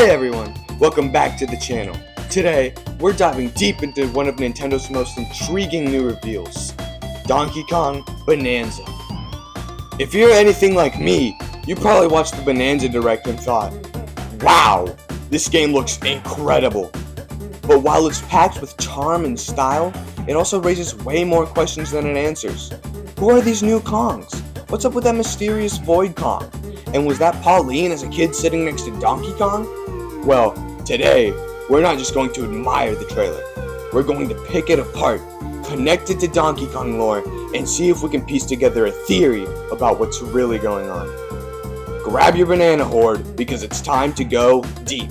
Hey everyone, welcome back to the channel. Today, we're diving deep into one of Nintendo's most intriguing new reveals, Donkey Kong Bananza. If you're anything like me, you probably watched the Bananza Direct and thought, wow, this game looks incredible. But while it's packed with charm and style, it also raises way more questions than it answers. Who are these new Kongs? What's up with that mysterious Void Kong? And was that Pauline as a kid sitting next to Donkey Kong? Well, today, we're not just going to admire the trailer. We're going to pick it apart, connect it to Donkey Kong lore, and see if we can piece together a theory about what's really going on. Grab your banana horde, because it's time to go deep.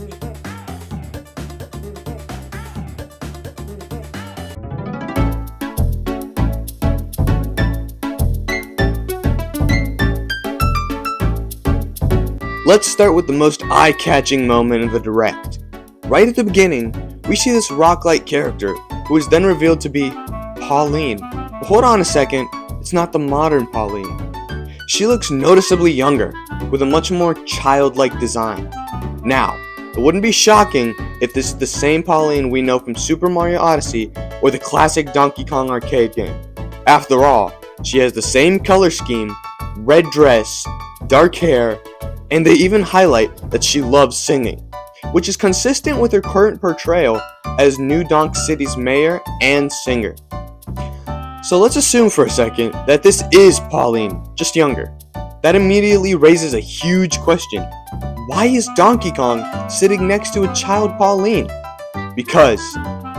Let's start with the most eye-catching moment of the Direct. Right at the beginning, we see this rock-like character, who is then revealed to be Pauline. But hold on a second, it's not the modern Pauline. She looks noticeably younger, with a much more childlike design. Now, it wouldn't be shocking if this is the same Pauline we know from Super Mario Odyssey or the classic Donkey Kong arcade game. After all, she has the same color scheme, red dress, dark hair, and they even highlight that she loves singing, which is consistent with her current portrayal as New Donk City's mayor and singer. So let's assume for a second that this is Pauline, just younger. That immediately raises a huge question. Why is Donkey Kong sitting next to a child Pauline? Because,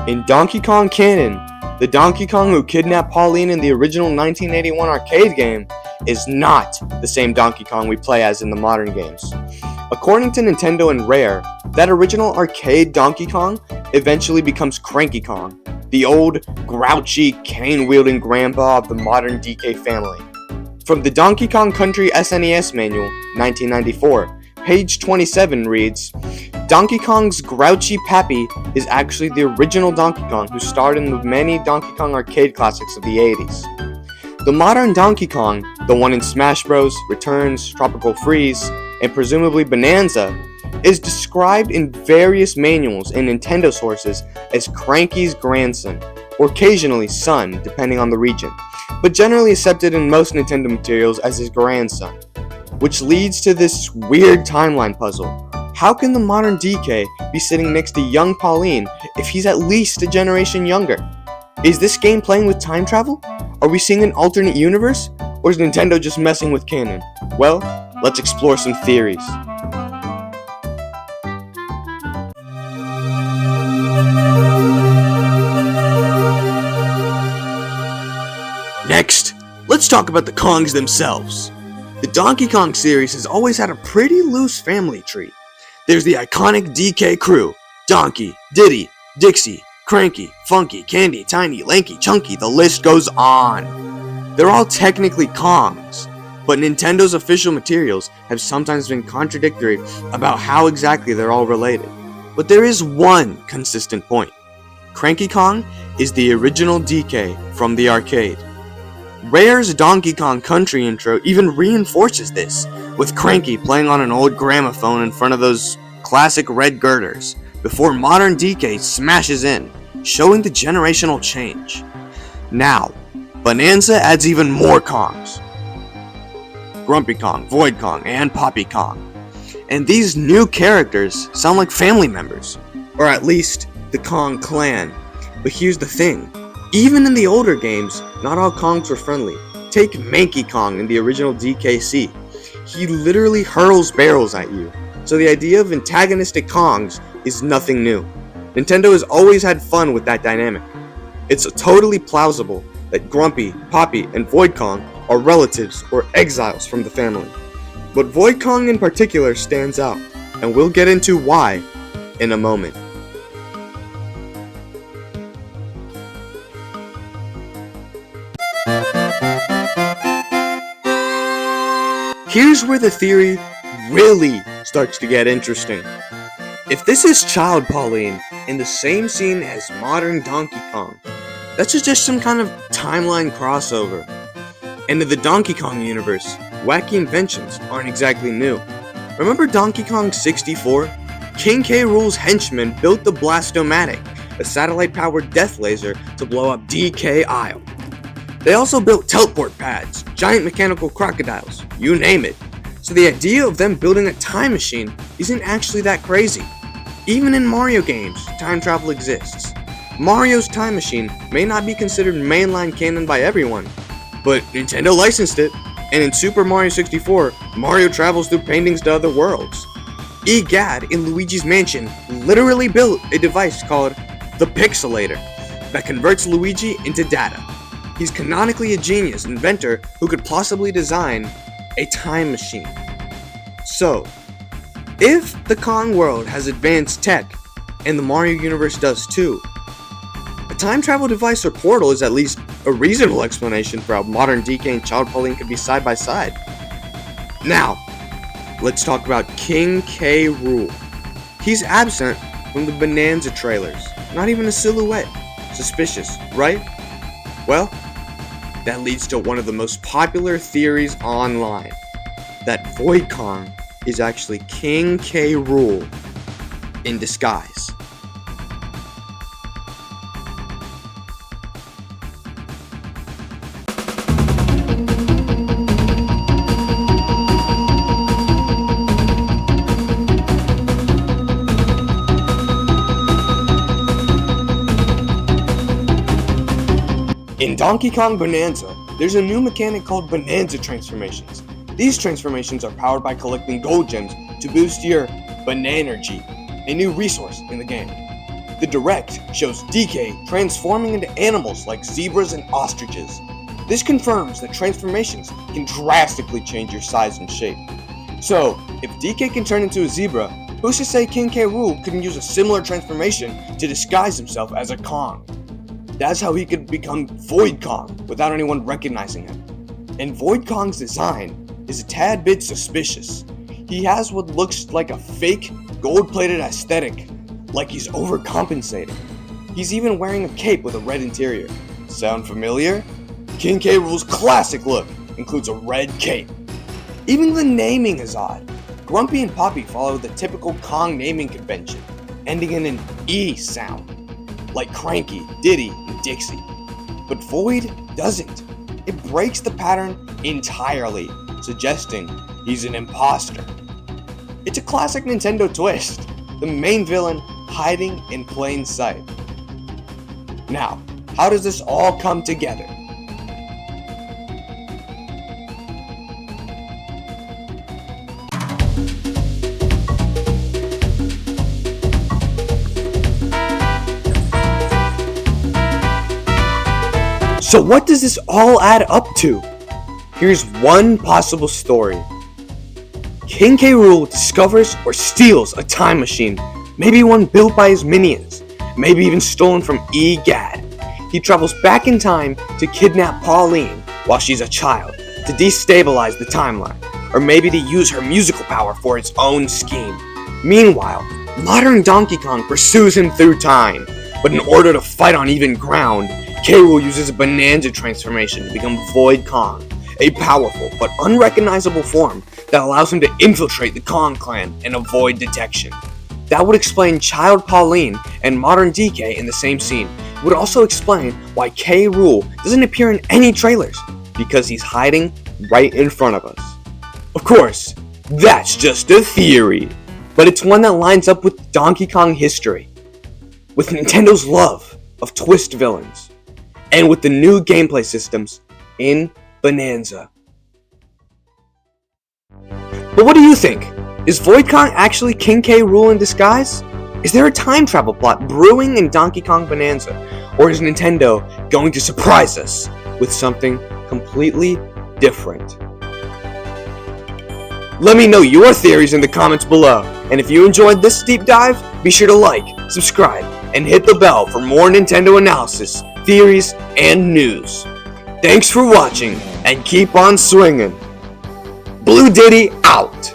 in Donkey Kong canon, the Donkey Kong who kidnapped Pauline in the original 1981 arcade game is not the same Donkey Kong we play as in the modern games. According to Nintendo and Rare, that original arcade Donkey Kong eventually becomes Cranky Kong, the old, grouchy, cane-wielding grandpa of the modern DK family. From the Donkey Kong Country SNES manual, 1994, page 27 reads, Donkey Kong's grouchy pappy is actually the original Donkey Kong who starred in the many Donkey Kong arcade classics of the 80s. The modern Donkey Kong, the one in Smash Bros., Returns, Tropical Freeze, and presumably Bananza, is described in various manuals and Nintendo sources as Cranky's grandson, or occasionally son, depending on the region, but generally accepted in most Nintendo materials as his grandson. Which leads to this weird timeline puzzle. How can the modern DK be sitting next to young Pauline if he's at least a generation younger? Is this game playing with time travel? Are we seeing an alternate universe? Or is Nintendo just messing with canon? Well, let's explore some theories. Next, let's talk about the Kongs themselves. The Donkey Kong series has always had a pretty loose family tree. There's the iconic DK crew, Donkey, Diddy, Dixie, Cranky, Funky, Candy, Tiny, Lanky, Chunky, the list goes on. They're all technically Kongs, but Nintendo's official materials have sometimes been contradictory about how exactly they're all related. But there is one consistent point. Cranky Kong is the original DK from the arcade. Rare's Donkey Kong Country intro even reinforces this, with Cranky playing on an old gramophone in front of those classic red girders, before modern DK smashes in, showing the generational change. Now, Bananza adds even more Kongs. Grumpy Kong, Void Kong, and Poppy Kong. And these new characters sound like family members, or at least the Kong clan. But here's the thing, even in the older games, not all Kongs were friendly. Take Manky Kong in the original DKC. He literally hurls barrels at you, so the idea of antagonistic Kongs is nothing new. Nintendo has always had fun with that dynamic. It's totally plausible that Grumpy, Poppy, and Void Kong are relatives or exiles from the family. But Void Kong in particular stands out, and we'll get into why in a moment. Here's where the theory really starts to get interesting. If this is Child Pauline in the same scene as modern Donkey Kong, that's just some kind of timeline crossover. And in the Donkey Kong universe, wacky inventions aren't exactly new. Remember Donkey Kong 64? King K. Rool's henchmen built the Blastomatic, a satellite-powered death laser to blow up DK Isle. They also built teleport pads, giant mechanical crocodiles, you name it. So the idea of them building a time machine isn't actually that crazy. Even in Mario games, time travel exists. Mario's time machine may not be considered mainline canon by everyone, but Nintendo licensed it, and in Super Mario 64, Mario travels through paintings to other worlds. Egad in Luigi's Mansion literally built a device called the Pixelator that converts Luigi into data. He's canonically a genius inventor who could possibly design a time machine. So, if the Kong world has advanced tech, and the Mario universe does too, a time travel device or portal is at least a reasonable explanation for how modern DK and Child Pauline could be side by side. Now, let's talk about King K. Rool. He's absent from the Bananza trailers, not even a silhouette. Suspicious, right? Well, that leads to one of the most popular theories online, that Void Kong is actually King K. Rool in disguise. In Donkey Kong Bananza, there's a new mechanic called Bananza transformations. These transformations are powered by collecting gold gems to boost your Bananergy, a new resource in the game. The Direct shows DK transforming into animals like zebras and ostriches. This confirms that transformations can drastically change your size and shape. So, if DK can turn into a zebra, who's to say King K. Rool couldn't use a similar transformation to disguise himself as a Kong? That's how he could become Void Kong without anyone recognizing him. And Void Kong's design is a tad bit suspicious. He has what looks like a fake gold-plated aesthetic, like he's overcompensating. He's even wearing a cape with a red interior. Sound familiar? King K. Rool's classic look includes a red cape. Even the naming is odd. Grumpy and Poppy follow the typical Kong naming convention, ending in an E sound, like Cranky, Diddy, and Dixie. But Void doesn't. It breaks the pattern entirely, suggesting he's an imposter. It's a classic Nintendo twist, the main villain hiding in plain sight. Now, how does this all come together? So what does this all add up to? Here's one possible story. King K. Rool discovers or steals a time machine, maybe one built by his minions, maybe even stolen from Egad. He travels back in time to kidnap Pauline while she's a child, to destabilize the timeline, or maybe to use her musical power for its own scheme. Meanwhile, modern Donkey Kong pursues him through time, but in order to fight on even ground, K. Rool uses a Bananza transformation to become Void Kong, a powerful but unrecognizable form that allows him to infiltrate the Kong clan and avoid detection. That would explain Child Pauline and modern DK in the same scene. It would also explain why K. Rool doesn't appear in any trailers, because he's hiding right in front of us. Of course, that's just a theory, but it's one that lines up with Donkey Kong history, with Nintendo's love of twist villains, and with the new gameplay systems in Bananza. But what do you think? Is Void Kong actually King K. Rool in disguise? Is there a time travel plot brewing in Donkey Kong Bananza? Or is Nintendo going to surprise us with something completely different? Let me know your theories in the comments below. And if you enjoyed this deep dive, be sure to like, subscribe, and hit the bell for more Nintendo analysis, theories, and news. Thanks for watching, and keep on swinging. Blue Diddy out!